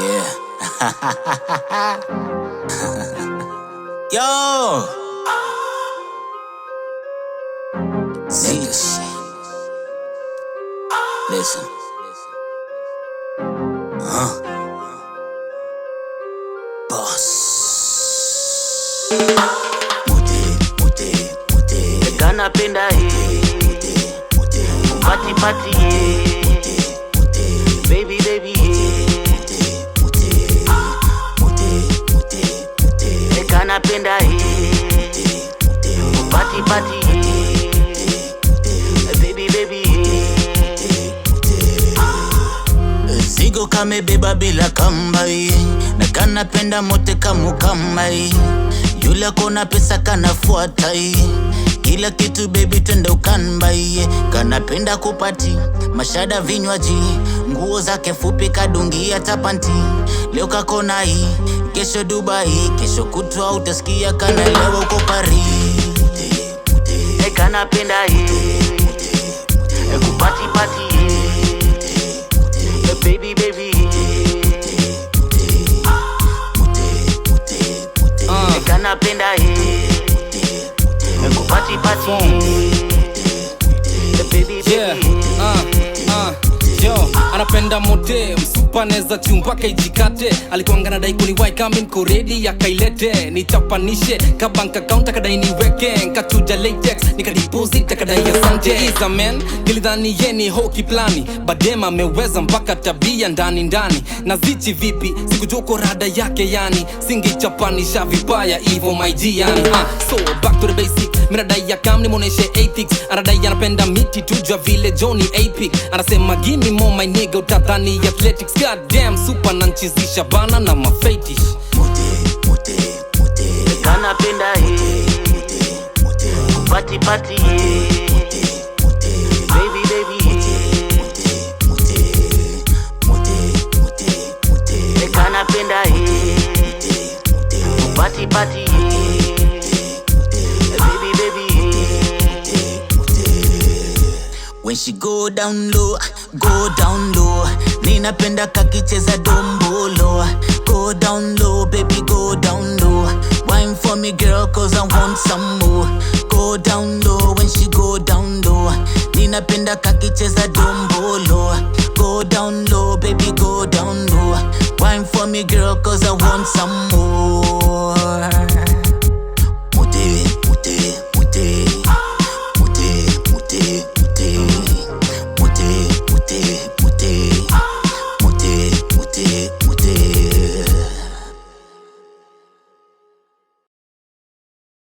Yeah. Yo. Niggas. Listen. Boss. Kanapenda party party baby baby kanapenda party party baby baby Zigo kamebeba bila kambai, na kanapenda mote kamukambai. Yule kona pesa kanafuata, kila kitu baby twende ukanbai. Kanapenda kupati mashada vinywaji, nguo zake fupi kadungia tapanti. Leo kakona hii, kesho Dubai, kesho kutwa utasikia kanalewa uko Paris. Kanapenda kupati pati baby baby kanapenda kupati pati baby baby Yo, anapenda mode, msupa neza chumpaka ijikate. Alikuanga nadai kuniwai kama niko ready akailete. Nitapanishe, ka bank account akadai niweke. Nkachuja latex, nikadeposit akadai asante. Iza man, nilidhani ye ni hoki plani. Badema meweza mpaka tabia ndani ndani. Na zichi vipi, sikujoko rada yake yani. Singichapanisha vibaya, evo my G yani. So back to the basic, minadai ya kam ni moneshe ethics. Anadai anapenda miti tujua vile Johnny Epic. Anasema give me more my nigga, utadhani athletics. Goddamn super nanchizisha bana na mafetish. Kanapenda party party baby baby kanapenda party party baby baby When she go down low, go down low. Ninapenda kakicheza dombolo. Go down low, baby, go down low. Wine for me girl, cause I want some more. Go down low, when she go down low. Ninapenda kakicheza dombolo. Go down low, baby, go down low. Wine for me girl, cause I want some more.